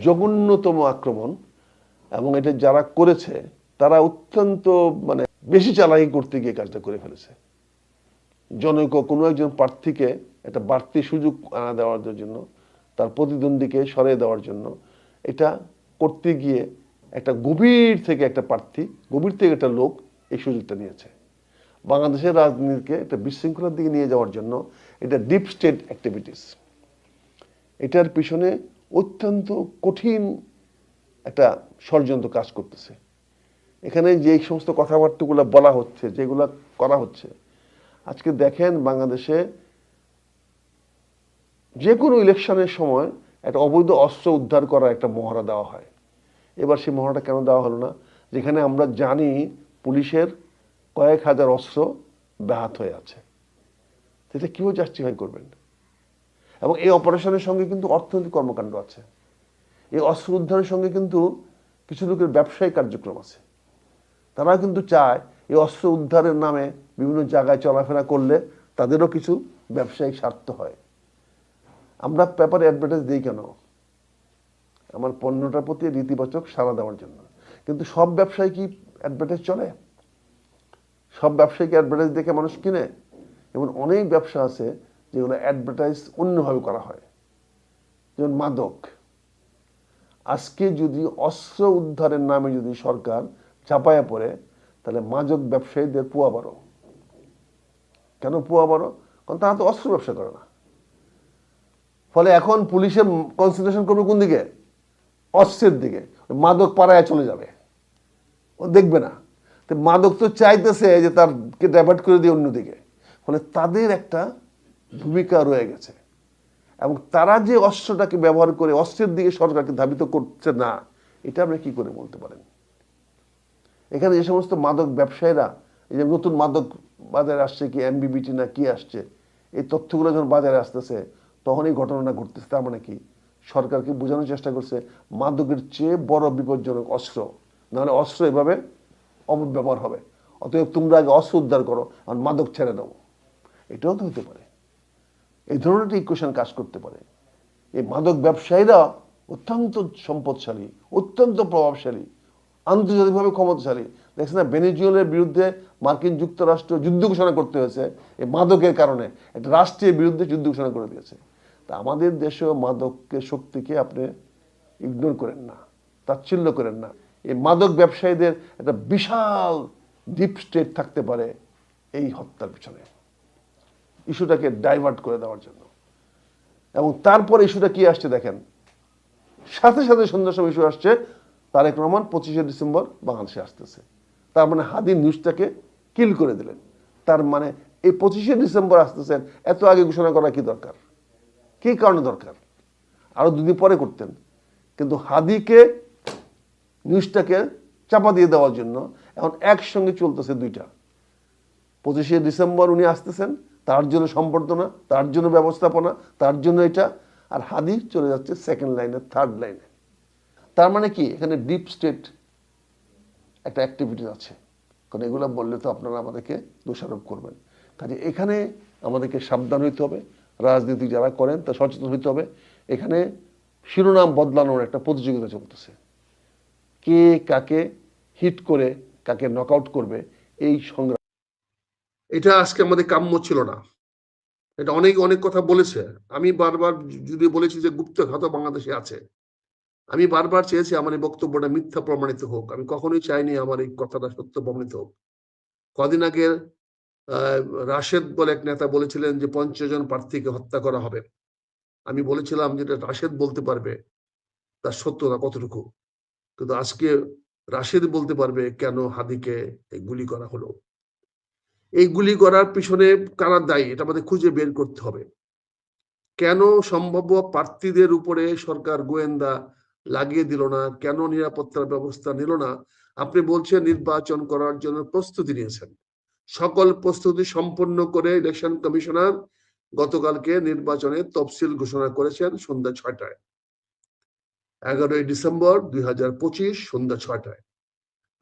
জঘন্যতম আক্রমণ, এবং এটা যারা করেছে তারা অত্যন্ত বেশি চালাকি করতে গিয়ে কাজটা করে ফেলেছে। জনৈক কোনো একজন প্রার্থীকে একটা বাড়তি সুযোগ আনা দেওয়ার জন্য, তার প্রতিদ্বন্দ্বীকে সরিয়ে দেওয়ার জন্য এটা করতে গিয়ে একটা গভীর থেকে একটা প্রার্থী, গভীর থেকে একটা লোক এই সুযোগটা নিয়েছে। বাংলাদেশের রাজনীতিকে একটা বিশৃঙ্খলার দিকে নিয়ে যাওয়ার জন্য এটা ডিপ স্টেট অ্যাক্টিভিটিস। এটার পিছনে অত্যন্ত কঠিন একটা ষড়যন্ত্র কাজ করতেছে। এখানে যে সমস্ত কথাবার্তাগুলো বলা হচ্ছে, যেগুলো করা হচ্ছে, আজকে দেখেন বাংলাদেশে যে কোনো ইলেকশনের সময় একটা অবৈধ অস্ত্র উদ্ধার করার একটা মহড়া দেওয়া হয়। এবার সেই মহড়াটা কেন দেওয়া হলো না? যেখানে আমরা জানি পুলিশের কয়েক হাজার অস্ত্র ব্যাহত হয়ে আছে, এটা কিভাবে জাস্টিফাই করবেন? এবং এই অপারেশনের সঙ্গে কিন্তু অর্থনৈতিক কর্মকাণ্ড আছে। এই অস্ত্র উদ্ধারের সঙ্গে কিন্তু কিছু লোকের ব্যবসায়িক কার্যক্রম আছে। তারা কিন্তু চায় এই অস্ত্র উদ্ধারের নামে বিভিন্ন জায়গায় চলাফেরা করলে তাদেরও কিছু ব্যবসায়িক স্বার্থ হয়। আমরা পেপারে অ্যাডভার্টাইজ দিই কেন? আমার পণ্যটার প্রতি রীতিবাচক সাড়া দেওয়ার জন্য। কিন্তু সব ব্যবসায়ী কি অ্যাডভার্টাইজ চলে? সব ব্যবসায়ীকে অ্যাডভার্টাইজ দেখে মানুষ কিনে? এবং অনেক ব্যবসা আছে যেগুলো অ্যাডভার্টাইজ অন্যভাবে করা হয়, যেমন মাদক। আজকে যদি অস্ত্র উদ্ধারের নামে যদি সরকার চাপায়া পড়ে, তাহলে মাদক ব্যবসায়ীদের পোয়া বারো। কেন পোয়া বারো? কারণ তারা তো অস্ত্র ব্যবসা করে না। ফলে এখন পুলিশের কনসেন্ট্রেশন করবে কোন দিকে? অস্ত্রের দিকে। মাদক পাড়ায় চলে যাবে, ও দেখবে না। তো মাদক তো চাইতেছে যে তারকে ডাইভার্ট করে দিয়ে অন্যদিকে। ফলে তাদের একটা ভূমিকা রয়ে গেছে, এবং তারা যে অস্ত্রটাকে ব্যবহার করে অস্ত্রের দিকে সরকারকে ধাবিত করছে না, এটা আপনি কি করে বলতে পারেন? এখানে যে সমস্ত মাদক ব্যবসায়ীরা, এই যে নতুন মাদক বাজারে আসছে, কি এমবিবিটি না কি আসছে, এই তথ্যগুলো যখন বাজারে আসতেছে তখন এই ঘটনাটা ঘটতেছে। তার মানে কি? সরকারকে বোঝানোর চেষ্টা করছে মাদকের চেয়ে বড় বিপজ্জনক অস্ত্র, নাহলে অস্ত্র এভাবে অপব্যবহার হবে, অতএব তোমরা আগে অস্ত্র উদ্ধার করো আর মাদক ছেড়ে দাও। এটাও তো হতে পারে। এই ধরনের একটা ইকুয়েশন কাজ করতে পারে। এই মাদক ব্যবসায়ীরা অত্যন্ত সম্পদশালী, অত্যন্ত প্রভাবশালী, আন্তর্জাতিকভাবে ক্ষমতাশালী। দেখছেন না, ভেনেজুয়েলার বিরুদ্ধে মার্কিন যুক্তরাষ্ট্র যুদ্ধ ঘোষণা করতে হয়েছে এই মাদকের কারণে। একটা রাষ্ট্রের বিরুদ্ধে যুদ্ধ ঘোষণা করে দিয়েছে। তা আমাদের দেশেও মাদকের শক্তিকে আপনি ইগনোর করেন না, তাচ্ছিল্য করেন না। এই মাদক ব্যবসায়ীদের একটা বিশাল ডিপ স্টেট থাকতে পারে এই হত্যার পিছনে, ইস্যুটাকে ডাইভার্ট করে দেওয়ার জন্য। এবং তারপর ইস্যুটা কি আসছে দেখেন, সাথে সাথে সন্ধ্যার সময় ইস্যু আসছে তারেক রহমান 25শে ডিসেম্বর বাংলাদেশে আসতেছে। তার মানে হাদি নিউজটাকে কিল করে দিলেন। তার মানে এই 25শে ডিসেম্বর আসতেছেন, এত আগে ঘোষণা করা কি দরকার? কি কারণে দরকার? আরো দুদিন পরে করতেন। কিন্তু হাদিকে নিউজটাকে চাপা দিয়ে দেওয়ার জন্য এখন একসঙ্গে চলতেছে দুইটা। 25শে ডিসেম্বর উনি আসতেছেন, তার জন্য সম্বর্ধনা, তার জন্য ব্যবস্থাপনা, তার জন্য এটা, আর হাদি চলে যাচ্ছে সেকেন্ড লাইনে, থার্ড লাইনে। তার মানে কি? এখানে ডিপ স্টেট একটা অ্যাক্টিভিটি আছে। কারণ এগুলো বললে তো আপনারা আমাদেরকে দোষারোপ করবেন। কাজে এখানে আমাদেরকে সাবধান হইতে হবে, রাজনীতি যারা করেন তা সচেতন হইতে হবে। এখানে শিরোনাম বদলানোর একটা প্রতিযোগিতা চলতেছে। কে কাকে হিট করে কাকে নকআউট করবে, এই সংগ্রাম। এটা আজকে আমাদের কাম্য ছিল না। এটা অনেক অনেক কথা বলেছে। আমি বারবার যদি বলেছি যে গুপ্তঘাত বাংলাদেশে আছে, আমি বারবার চেয়েছি আমার এই বক্তব্যটা মিথ্যা প্রমাণিত হোক। আমি কখনোই চাইনি আমার এই কথাটা সত্য প্রমাণিত হোক। কদিন আগে রাশেদ বলে এক নেতা বলেছিলেন যে 50 জন প্রার্থীকে হত্যা করা হবে। আমি বলেছিলাম যেটা রাশেদ বলতে পারবে তার সত্যতা কতটুকু, কিন্তু আজকে রাশেদ বলতে পারবে কেন হাদিকে গুলি করা হলো। এই গুলি করার পিছনে কারা দায়ী এটা আমাদের খুঁজে বের করতে হবে। কেন সম্ভাব্য প্রার্থীদের উপরে সরকার গোয়েন্দা লাগিয়ে দিল না? কেন নিরাপত্তার ব্যবস্থা নিল না? আপনি বলছেন নির্বাচন করার জন্য প্রস্তুতি নিয়েছেন। সকল প্রস্তুতি সম্পন্ন করে ইলেকশন কমিশনার গতকালকে নির্বাচনের তফসিল ঘোষণা করেছেন সন্ধ্যা 6টায়, 11ই ডিসেম্বর 2025 সন্ধ্যা 6টায়।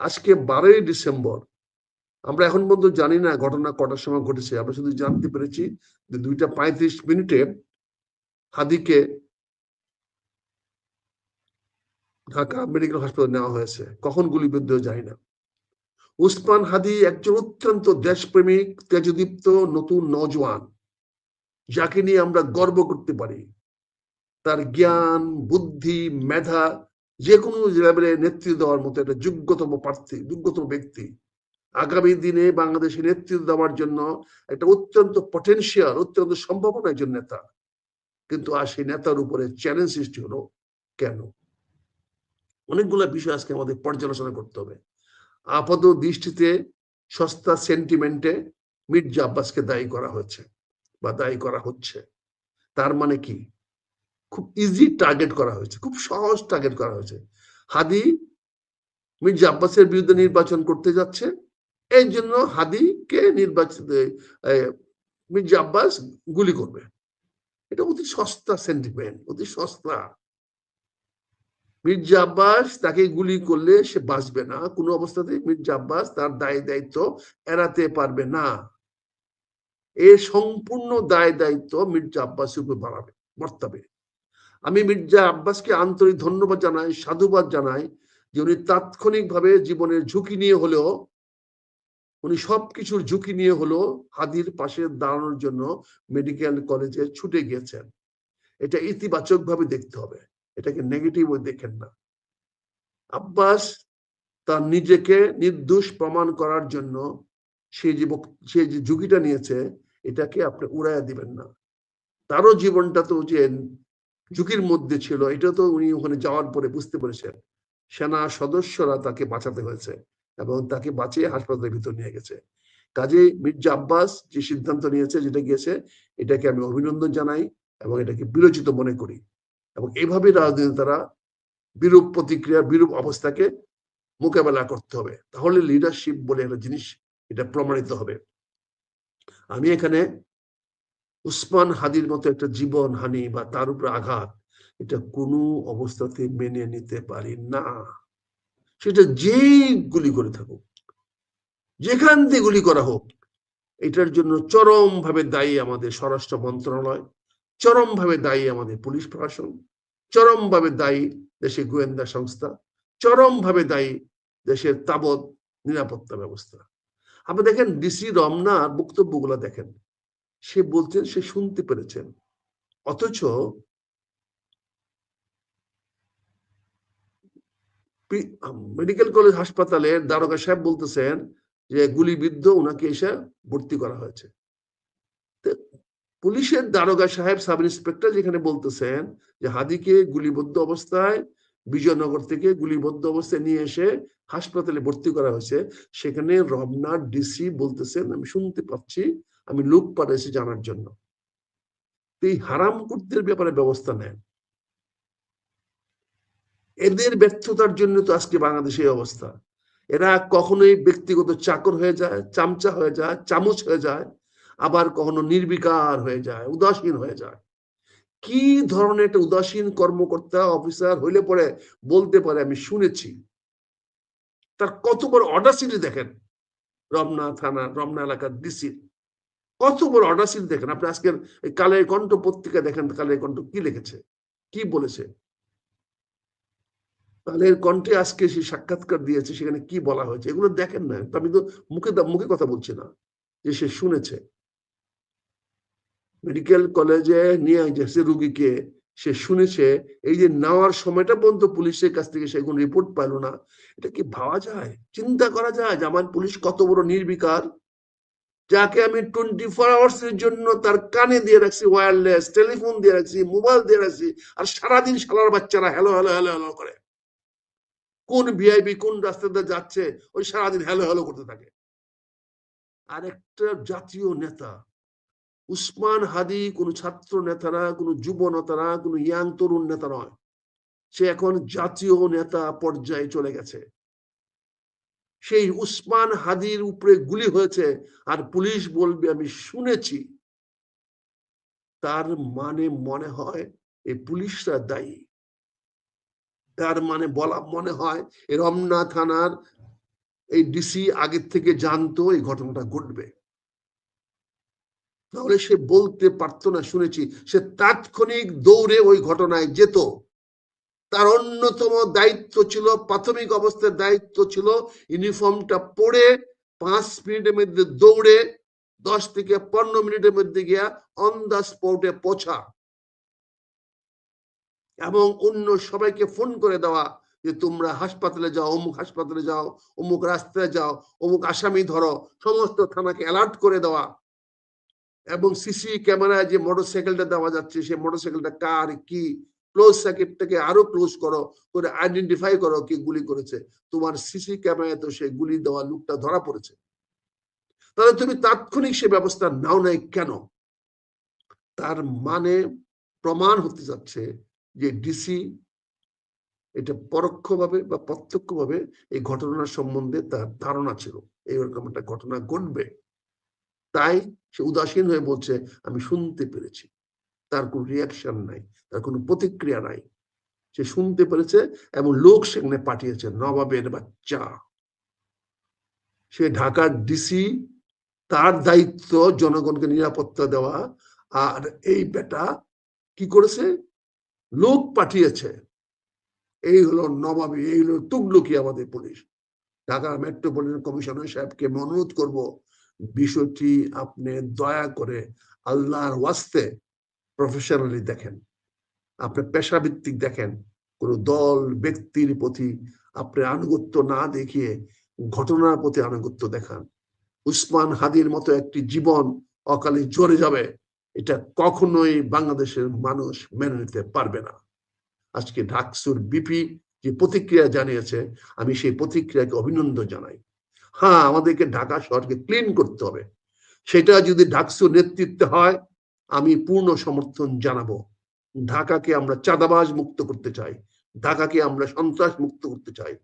আজকে 12ই ডিসেম্বর। আমরা এখন পর্যন্ত জানি না ঘটনা কটার সময় ঘটেছে। আমরা শুধু জানতে পেরেছি যে 2টা 35 মিনিটে হাদিকে ঢাকা মেডিকেল হাসপাতালে নেওয়া হয়েছে, কখন গুলিবিদ্ধ যায় না। উসমান হাদি একজন অত্যন্ত দেশপ্রেমিক, তেজদীপ্ত নতুন নওজোয়ান, যাকে নিয়ে আমরা গর্ব করতে পারি। তার জ্ঞান, বুদ্ধি, মেধা যে কোনো লেভেলে নেতৃত্ব দেওয়ার মতো একটা যোগ্যতম প্রার্থী, যোগ্যতম ব্যক্তি। আগামী দিনে বাংলাদেশে নেতৃত্ব দেওয়ার জন্য একটা অত্যন্ত পটেনশিয়াল, অত্যন্ত সম্ভাবনা একজন নেতা। কিন্তু আর সেই নেতার উপরে চ্যালেঞ্জ সৃষ্টি হলো কেন? অনেকগুলো বিষয় আজকে আমাদের পর্যালোচনা করতে হবে। আপাত দৃষ্টিতে সস্তা সেন্টিমেন্টে মির্জা আব্বাসকে দায়ী করা হয়েছে বা দায়ী করা হচ্ছে। তার মানে কি? খুব ইজি টার্গেট করা হয়েছে, খুব সহজ টার্গেট করা হয়েছে। হাদি মির্জা আব্বাসের বিরুদ্ধে নির্বাচন করতে যাচ্ছে, এই জন্য হাদিকে মির্জা আব্বাস গুলি করবে। এটা অতি সস্তা সেন্টিমেন্ট, অতি সস্তা। মির্জা আব্বাস তাকে গুলি করলে সে বাঁচবে না কোনো অবস্থাতে। মির্জা আব্বাস তার দায় দায়িত্ব এড়াতে পারবে না। এর সম্পূর্ণ দায় দায়িত্ব মির্জা আব্বাসের উপর বর্তাবে। আমি মির্জা আব্বাসকে আন্তরিক ধন্যবাদ জানাই, সাধুবাদ জানাই যে উনি তাৎক্ষণিকভাবে জীবনের ঝুঁকি নিয়ে হলেও, উনি সবকিছুর ঝুঁকি নিয়ে হলেও হাদির পাশে দাঁড়ানোর জন্য মেডিকেল কলেজে ছুটে গিয়েছেন। এটা ইতিবাচক ভাবে দেখতে হবে, এটাকে নেগেটিভ দেখেন না। আব্বাস তার নিজেকে নির্দোষ প্রমাণ করার জন্য সে যে ঝুঁকিটা নিয়েছে, এটাকে আপনি উড়াইয়া দিবেন না। তারও জীবনটা তো যে ঝুঁকির মধ্যে ছিল, এটা তো উনি ওখানে যাওয়ার পরে বুঝতে পেরেছেন। সেনা সদস্যরা তাকে বাঁচাতে হয়েছে এবং তাকে বাঁচিয়ে হাসপাতালের ভিতর নিয়ে গেছে। কাজেই মির্জা আব্বাস যে সিদ্ধান্ত নিয়েছে, যেটা গিয়েছে, এটাকে আমি অভিনন্দন জানাই এবং এটাকে বিরোচিত মনে করি। এবং এইভাবে রাজনীতিরা বিরূপ প্রতিক্রিয়া, বিরূপ অবস্থাকে মোকাবেলা করতে হবে। তাহলে লিডারশিপ বলে একটা জিনিস এটা প্রমাণিত হবে। আমি এখানে উসমান হাদির মতো একটা জীবন হানি বা তার উপরে আঘাত, এটা কোনো অবস্থাতে মেনে নিতে পারি না। সেটা যেই গুলি করে থাকুক, যেখান থেকে গুলি করা হোক, এটার জন্য চরম ভাবে দায়ী আমাদের স্বরাষ্ট্র মন্ত্রণালয়, চরম ভাবে দায়ী আমাদের পুলিশ প্রশাসন, চরম ভাবে দায়ী দেশের গোয়েন্দা সংস্থা, চরম ভাবে দায়ী দেশের তাবৎ নিরাপত্তা ব্যবস্থা। আপনি দেখেন ডিসি রমনার বক্তব্যগুলো দেখেন, সে বলছেন সে শুনতে পেরেছেন, অথচ মেডিকেল কলেজ হাসপাতালের দারোগা সাহেব বলতেছেন যে গুলিবিদ্ধ, ওনাকে এসে ভর্তি করা হয়েছে। পুলিশের দারোগা সাহেব, সাব ইন্সপেক্টর যেখানে বলতেছেন যে হাদিকে গুলিবদ্ধ অবস্থায় বিজয়নগর থেকে গুলিবদ্ধ অবস্থায় নিয়ে এসে হাসপাতালে ভর্তি করা হয়েছে, সেখানে রমনার ডিসি বলতেছেন আমি শুনতে পাচ্ছি, আমি লোক পাঠাইছি জানার জন্য। এই হারামখোরদের ব্যাপারে ব্যবস্থা নেন। এদের ব্যর্থতার জন্য তো আজকে বাংলাদেশের অবস্থা। এরা কখনোই ব্যক্তিগত চাকর হয়ে যায়, চামচা হয়ে যায়, চামচ হয়ে যায়, আবার কখনো নির্বিকার হয়ে যায়, উদাসীন হয়ে যায়। কি ধরনের একটা উদাসীন কর্মকর্তা অফিসার হইলে পরে বলতে পারে আমি শুনেছি? তার কত বড় অডাসিটি দেখেন। রমনা থানা, রমনা এলাকার ডিসি কত বড় অডাসিটি দেখেন। আপনি আজকের কালের কণ্ঠ পত্রিকা দেখেন, কালের কণ্ঠ কি লিখেছে, কি বলেছে। কালের কণ্ঠে আজকে সে সাক্ষাৎকার দিয়েছে, সেখানে কি বলা হয়েছে এগুলো দেখেন না। আমি তো মুখে কথা বলছি না, যে সে শুনেছে। মেডিকেল কলেজে নিয়ে গেছে রুগীকে, সে শুনেছে। এই যে নেওয়ার সময়টা পর্যন্ত পুলিশের কাছ থেকে সে কোনো রিপোর্ট পাইল না। এটা কি ভাবা যায়, চিন্তা করা যায় যে আমার পুলিশ কত বড় নির্বিকার? যাকে আমি 24 আওয়ার্স এর জন্য তার কানে দিয়ে রাখছি ওয়্যারলেস টেলিফোন দিয়ে রাখছি, মোবাইল দিয়ে রাখছি, আর সারাদিন শালার বাচ্চারা হ্যালো হ্যালো হ্যালো হ্যালো করে। কোন ভিআইপি কোন রাস্তাতে যাচ্ছে, ওই সারাদিন হ্যালো হ্যালো করতে থাকে। আর একটা জাতীয় নেতা উসমান হাদি কোন ছাত্র নেতা না, কোন যুব নেতা না, কোন ইয়াং তরুণ নেতা নয়। সে এখন জাতীয় নেতা পর্যায়ে চলে গেছে। সেই উসমান হাদির উপরে গুলি হয়েছে আর পুলিশ বলবে আমি শুনেছি, তার মানে মনে হয় এই পুলিশরা দায়ী। তার মানে মনে হয় এই রমনা থানার এই ডিসি আগের থেকে জানতো এই ঘটনাটা ঘটবে, তাহলে সে বলতে পারতো না শুনেছি। সে তাৎক্ষণিক দৌড়ে ওই ঘটনায় যেত। তার অন্যতম দায়িত্ব ছিল, প্রাথমিক অবস্থার দায়িত্ব ছিল ইউনিফর্মটা পরে 5 মিনিটের মধ্যে দৌড়ে 10 থেকে 15 মিনিটের মধ্যে গিয়া অন দা স্পটে পৌঁছা এবং অন্য সবাইকে ফোন করে দেওয়া যে তোমরা হাসপাতালে যাও, অমুক হাসপাতালে যাও, অমুক রাস্তায় যাও, অমুক আসামি ধরো, সমস্ত থানাকে অ্যালার্ট করে দেওয়া এবং সিসি ক্যামেরায় যে মোটরসাইকেলটা দেওয়া যাচ্ছে সেই মোটরসাইকেলটা কার কি ক্লোজ সার্কিটটাকে আরো ক্লোজ করো, করে আইডেন্টিফাই করো কে গুলি করেছে। তোমার সিসি ক্যামেরায় তো সেই গুলি দেওয়া লোকটা ধরা পড়েছে, তাহলে তুমি তাৎক্ষণিক সে ব্যবস্থা নাও নাই কেন? তার মানে প্রমাণ হতে যাচ্ছে যে ডিসি এটা পরোক্ষভাবে বা প্রত্যক্ষভাবে এই ঘটনার সম্বন্ধে তার ধারণা ছিল এইরকম একটা ঘটনা ঘটবে, তাই সে উদাসীন হয়ে বলছে আমি শুনতে পেরেছি। তার কোনো রিয়াকশন নাই, তার কোনো প্রতিক্রিয়া নাই। সে শুনতে পেরেছে এবং লোক সেখানে পাঠিয়েছে, নবাবের বাচ্চা। সে ঢাকার ডিসি, তার দায়িত্ব জনগণকে নিরাপত্তা দেওয়া, আর এই বেটা কি করেছে, লোক পাঠিয়েছে। এই হলো নবাবী, এই হলো তুগলকি আমাদের পুলিশ। ঢাকা মেট্রোপলিটন কমিশনার সাহেবকে অনুরোধ করব বিষয়টি আপনি দয়া করে আল্লাহর ওয়াস্তে প্রফেশনালি দেখেন, আপনি পেশাভিত্তিক দেখেন, কোন দল ব্যক্তির প্রতি আপনি আনুগত্য না দেখিয়ে ঘটনার প্রতি আনুগত্য দেখান। উসমান হাদির মতো একটি জীবন অকালে ঝরে যাবে, এটা কখনোই বাংলাদেশের মানুষ মেনে নিতে পারবে না। আজকে ঢাকসুর বিপি যে প্রতিক্রিয়া জানিয়েছে, আমি সেই প্রতিক্রিয়াকে অভিনন্দন জানাই। হ্যাঁ, আমাদেরকে ঢাকা শহরকে ক্লিন করতে হবে, সেটা যদি ঢাকসুর নেতৃত্বে হয় আমি পূর্ণ সমর্থন জানাবো। ঢাকাকে আমরা চাঁদাবাজ মুক্ত করতে চাই, ঢাকাকে আমরা সন্ত্রাস মুক্ত করতে চাই।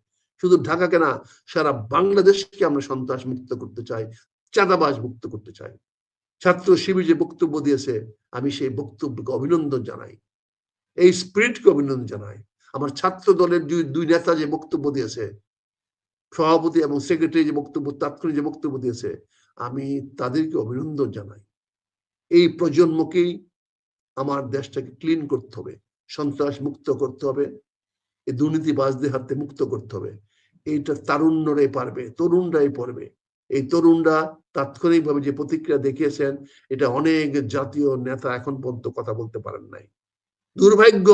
শুধু ঢাকাকে না, সারা বাংলাদেশকে আমরা সন্ত্রাস মুক্ত করতে চাই, চাঁদাবাজ মুক্ত করতে চাই। ছাত্র শিবির যে বক্তব্য দিয়েছে, আমি সেই বক্তব্যকে অভিনন্দন জানাই, এই স্পিরিটকে অভিনন্দন জানাই। আমার ছাত্র দলের দুই নেতা যে বক্তব্য দিয়েছে, সভাপতি এবং সেক্রেটারি যে বক্তব্য, তাৎক্ষণিক যে বক্তব্য দিয়েছে, আমি তাদেরকে অভিনন্দন জানাই। এই প্রজন্মকেই আমার দেশটাকে ক্লিন করতে হবে, সন্ত্রাস মুক্ত করতে হবে, এই দুর্নীতিবাজদের হাতে মুক্ত করতে হবে। এইটা তারুণ্যরাই পারবে, তরুণরাই পারবে। এই তরুণরা তাৎক্ষণিকভাবে যে প্রতিক্রিয়া দেখিয়েছেন, এটা অনেক জাতীয় নেতা এখন পর্যন্ত কথা বলতে পারেন নাই। দুর্ভাগ্য